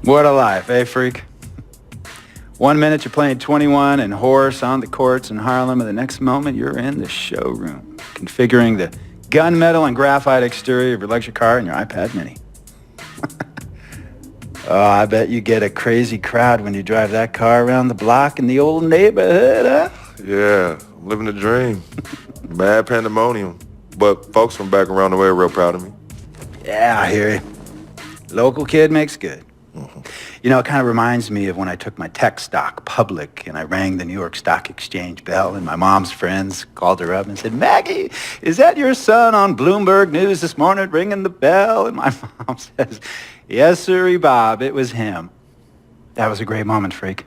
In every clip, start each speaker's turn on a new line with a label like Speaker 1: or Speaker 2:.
Speaker 1: What a life, eh, freak? 1 minute you're playing 21 and horse on the courts in Harlem, and the next moment you're in the showroom, configuring the gunmetal and graphite exterior of your luxury car and your iPad mini. Oh, I bet you get a crazy crowd when you drive that car around the block in the old neighborhood, huh?
Speaker 2: Yeah, I'm living the dream. Mad pandemonium. But folks from back around the way are real proud of me.
Speaker 1: Yeah, I hear you. Local kid makes good. You know, it kind of reminds me of when I took my tech stock public and I rang the New York Stock Exchange bell and my mom's friends called her up and said, "Maggie, is that your son on Bloomberg News this morning ringing the bell?" And my mom says, "Yes, sirree, Bob, it was him." That was a great moment, freak.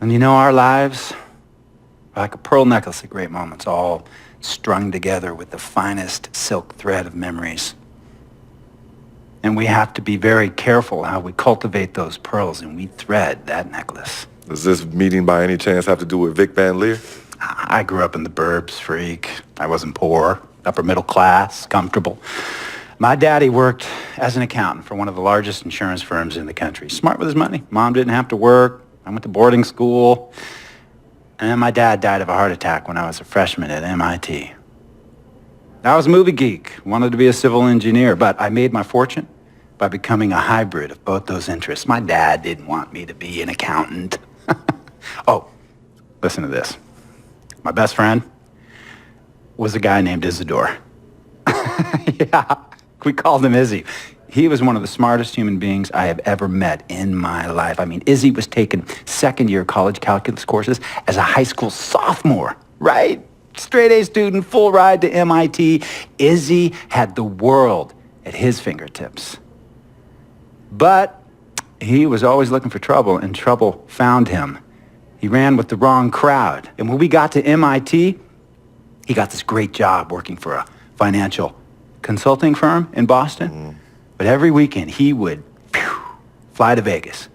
Speaker 1: And you know, our lives are like a pearl necklace of great moments, all strung together with the finest silk thread of memories. And we have to be very careful how we cultivate those pearls and we thread that necklace.
Speaker 2: Does this meeting by any chance have to do with Vic Van Leer?
Speaker 1: I grew up in the burbs, freak. I wasn't poor, upper middle class, comfortable. My daddy worked as an accountant for one of the largest insurance firms in the country. Smart with his money. Mom didn't have to work. I went to boarding school. And then my dad died of a heart attack when I was a freshman at MIT. I was a movie geek, wanted to be a civil engineer, but I made my fortune by becoming a hybrid of both those interests. My dad didn't want me to be an accountant. Oh, listen to this. My best friend was a guy named Isidore. Yeah, we called him Izzy. He was one of the smartest human beings I have ever met in my life. I mean, Izzy was taking second-year college calculus courses as a high school sophomore, right? Straight-A student, full ride to MIT. Izzy had the world at his fingertips. But he was always looking for trouble, and trouble found him. He ran with the wrong crowd. And when we got to MIT, he got this great job working for a financial consulting firm in Boston. But every weekend, he would fly to Vegas.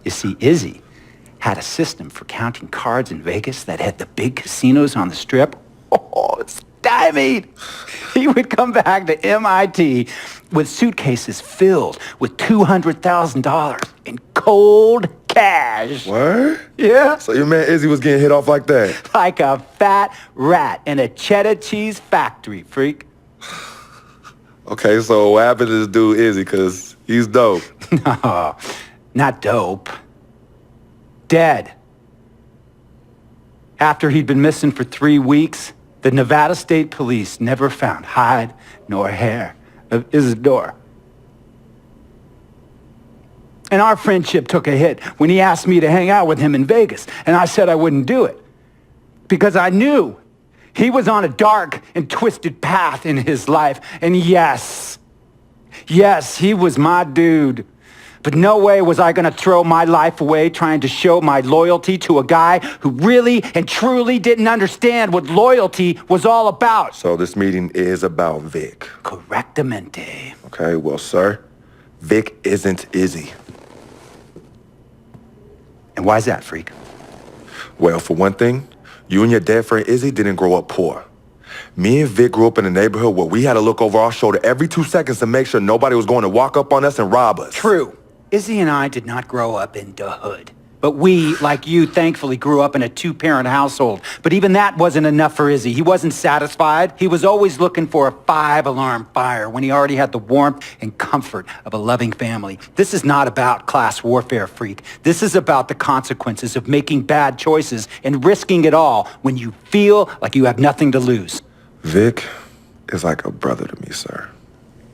Speaker 1: You see, Izzy had a system for counting cards in Vegas that had the big casinos on the Strip. Oh, stymied. He would come back to MIT with suitcases filled with $200,000 in cold cash.
Speaker 2: What?
Speaker 1: Yeah.
Speaker 2: So your man Izzy was getting hit off like that?
Speaker 1: Like a fat rat in a cheddar cheese factory, freak.
Speaker 2: Okay, so what happened to this dude Izzy? Because he's dope.
Speaker 1: No, not dope. Dead. After he'd been missing for 3 weeks, the Nevada State Police never found hide nor hair of Isidore. And our friendship took a hit when he asked me to hang out with him in Vegas, and I said I wouldn't do it because I knew he was on a dark and twisted path in his life. And yes, he was my dude. But no way was I going to throw my life away trying to show my loyalty to a guy who really and truly didn't understand what loyalty was all about.
Speaker 2: So this meeting is about Vic.
Speaker 1: Correctamente.
Speaker 2: Okay, well, sir, Vic isn't Izzy.
Speaker 1: And why's that, freak?
Speaker 2: Well, for one thing, you and your dead friend Izzy didn't grow up poor. Me and Vic grew up in a neighborhood where we had to look over our shoulder every 2 seconds to make sure nobody was going to walk up on us and rob us.
Speaker 1: True. Izzy and I did not grow up in the hood. But we, like you, thankfully grew up in a 2-parent household. But even that wasn't enough for Izzy. He wasn't satisfied. He was always looking for a 5-alarm fire when he already had the warmth and comfort of a loving family. This is not about class warfare, freak. This is about the consequences of making bad choices and risking it all when you feel like you have nothing to lose.
Speaker 2: Vic is like a brother to me, sir.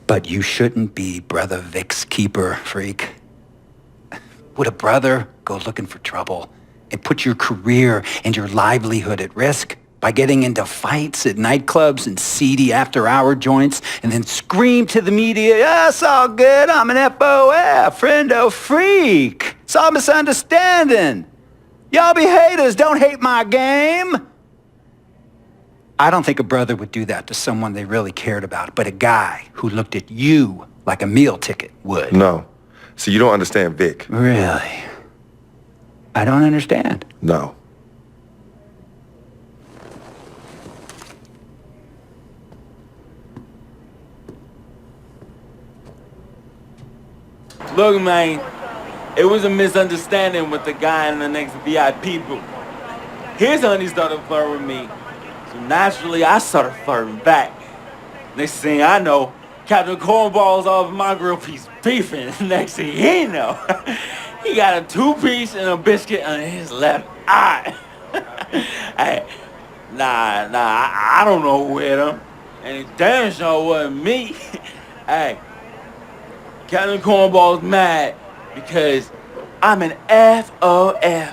Speaker 1: But you shouldn't be Brother Vic's keeper, freak. Would a brother go looking for trouble and put your career and your livelihood at risk by getting into fights at nightclubs and seedy after-hour joints and then scream to the media, "Yeah, it's all good, I'm an FOF, friendo freak. It's all misunderstanding. Y'all be haters, don't hate my game." I don't think a brother would do that to someone they really cared about, but a guy who looked at you like a meal ticket would.
Speaker 2: No. See, you don't understand Vic.
Speaker 1: Really? I don't understand.
Speaker 2: No.
Speaker 3: Look, man, it was a misunderstanding with the guy in the next VIP booth. His honey started flirting with me, so naturally I started flirting back. Next thing I know, Captain Cornball's off my grill piece beefing. Next thing he know, he got a 2-piece and a biscuit on his left eye. Hey, I don't know who hit him. And it damn sure wasn't me. Hey, Captain Cornball's mad because I'm an FOF,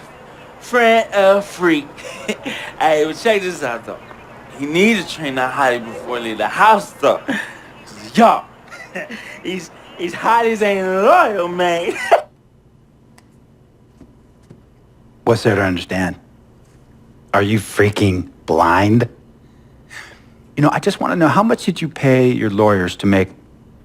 Speaker 3: friend of freak. Hey, but check this out though. He needs to train that hottie before he leave the house though. Yo, he's hotties ain't loyal, man.
Speaker 1: What's there to understand? Are you freaking blind? You know, I just want to know, how much did you pay your lawyers to make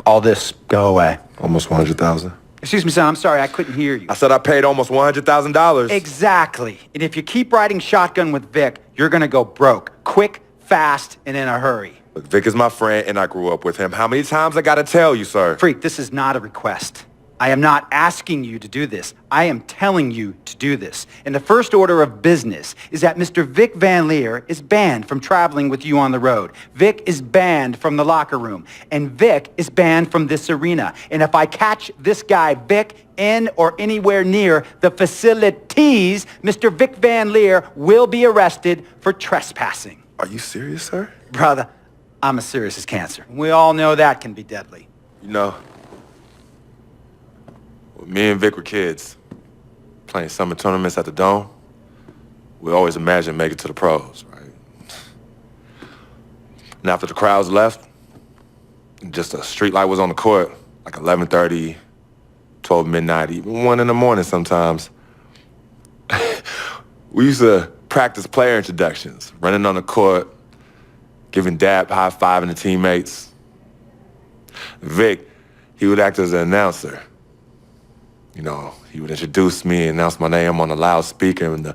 Speaker 1: all this go away?
Speaker 2: Almost $100,000.
Speaker 1: Excuse me, son, I'm sorry, I couldn't hear you.
Speaker 2: I said I paid almost $100,000.
Speaker 1: Exactly. And if you keep riding shotgun with Vic, you're gonna go broke. Quick, fast, and in a hurry.
Speaker 2: Look, Vic is my friend, and I grew up with him. How many times I gotta tell you, sir?
Speaker 1: Freak, this is not a request. I am not asking you to do this. I am telling you to do this. And the first order of business is that Mr. Vic Van Leer is banned from traveling with you on the road. Vic is banned from the locker room. And Vic is banned from this arena. And if I catch this guy, Vic, in or anywhere near the facilities, Mr. Vic Van Leer will be arrested for trespassing.
Speaker 2: Are you serious, sir?
Speaker 1: Brother, I'm as serious as cancer. We all know that can be deadly.
Speaker 2: You know, when me and Vic were kids, playing summer tournaments at the Dome, we always imagined making it to the pros, right? And after the crowds left, just a street light was on the court, like 11:30, 12 midnight, even 1 in the morning sometimes. We used to practice player introductions, running on the court, giving dap, high-fiving the teammates. Vic, he would act as an announcer. You know, he would introduce me, announce my name on the loudspeaker, and the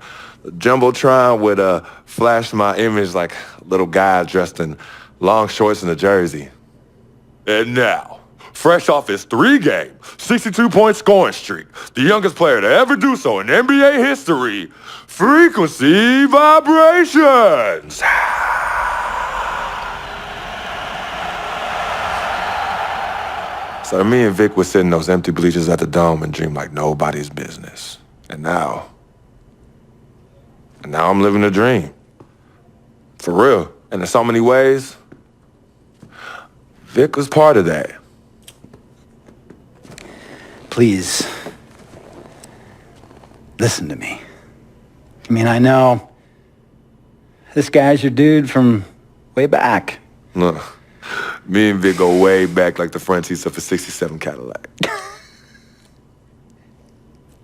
Speaker 2: Jumbotron would flash my image like a little guy dressed in long shorts and a jersey. And now, fresh off his 3-game, 62-point scoring streak, the youngest player to ever do so in NBA history, Frequency Vibrations! So me and Vic would sit in those empty bleachers at the Dome and dream like nobody's business. And now I'm living a dream. For real. And in so many ways, Vic was part of that.
Speaker 1: Please, listen to me. I mean, I know this guy's your dude from way back.
Speaker 2: Look, me and Vic go way back like the front seats of a 67 Cadillac.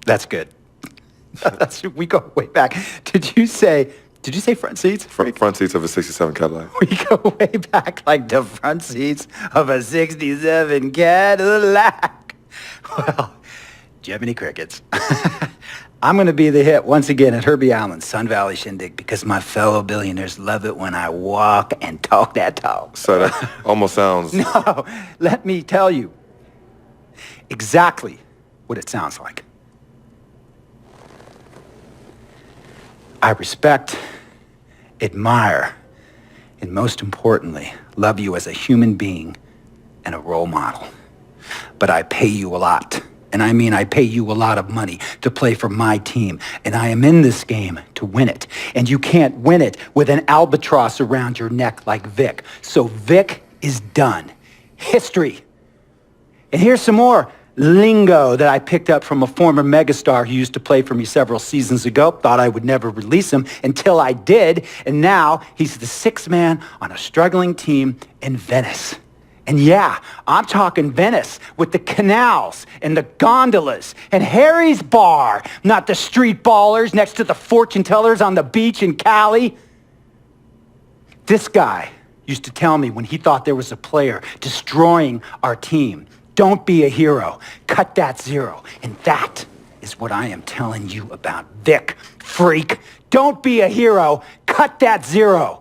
Speaker 1: That's good. We go way back. Did you say front seats?
Speaker 2: Front seats of a 67 Cadillac.
Speaker 1: We go way back like the front seats of a 67 Cadillac. Well, Jiminy Crickets. I'm going to be the hit once again at Herbie Allen's Sun Valley Shindig because my fellow billionaires love it when I walk and talk that talk.
Speaker 2: So that almost sounds...
Speaker 1: No, let me tell you exactly what it sounds like. I respect, admire, and most importantly, love you as a human being and a role model. But I pay you a lot. And I mean, I pay you a lot of money to play for my team. And I am in this game to win it. And you can't win it with an albatross around your neck like Vic. So Vic is done. History. And here's some more lingo that I picked up from a former megastar who used to play for me several seasons ago. Thought I would never release him until I did. And now he's the sixth man on a struggling team in Venice. And yeah, I'm talking Venice with the canals and the gondolas and Harry's bar, not the street ballers next to the fortune tellers on the beach in Cali. This guy used to tell me when he thought there was a player destroying our team, don't be a hero, cut that zero. And that is what I am telling you about Vic, freak. Don't be a hero, cut that zero.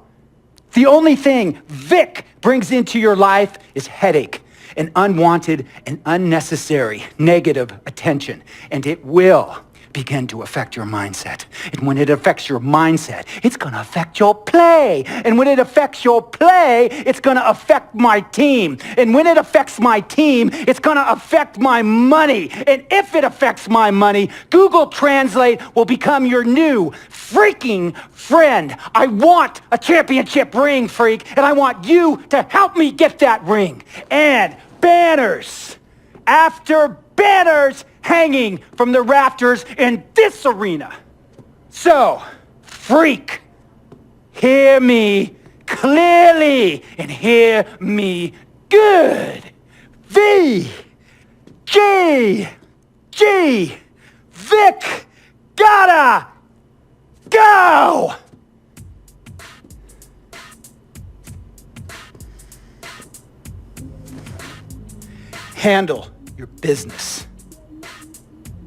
Speaker 1: The only thing Vic brings into your life is headache and unwanted and unnecessary negative attention, and it will begin to affect your mindset. And when it affects your mindset, it's going to affect your play. And when it affects your play, it's going to affect my team. And when it affects my team, it's going to affect my money. And if it affects my money, Google Translate will become your new freaking friend. I want a championship ring, freak, and I want you to help me get that ring. And banners after banners hanging from the rafters in this arena. So, freak, hear me clearly and hear me good. V, G, Vic, gotta go! Handle your business.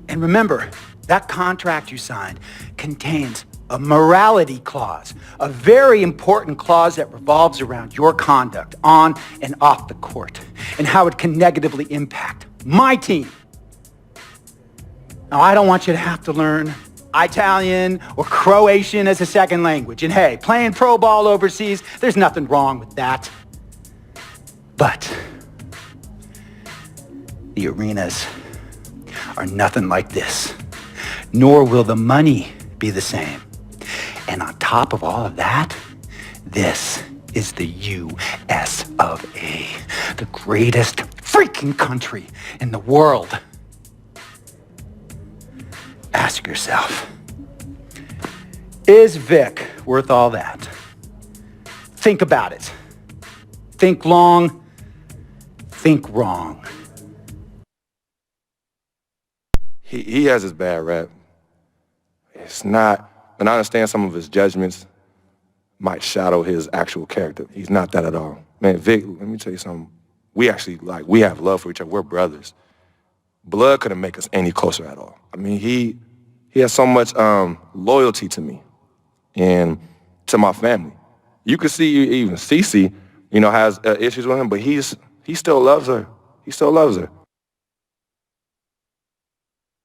Speaker 1: And remember, that contract you signed contains a morality clause, a very important clause that revolves around your conduct on and off the court and how it can negatively impact my team. Now, I don't want you to have to learn Italian or Croatian as a second language. And hey, playing pro ball overseas, there's nothing wrong with that. But the arenas are nothing like this, nor will the money be the same. And on top of all of that, this is the U.S. of A., the greatest freaking country in the world. Ask yourself, is Vic worth all that? Think about it. Think long, think wrong.
Speaker 2: He has his bad rep. It's not, and I understand some of his judgments might shadow his actual character. He's not that at all. Man, Vic, let me tell you something. We actually, we have love for each other. We're brothers. Blood couldn't make us any closer at all. I mean, he has so much loyalty to me and to my family. You can see even Cece, has issues with him, but he still loves her. He still loves her.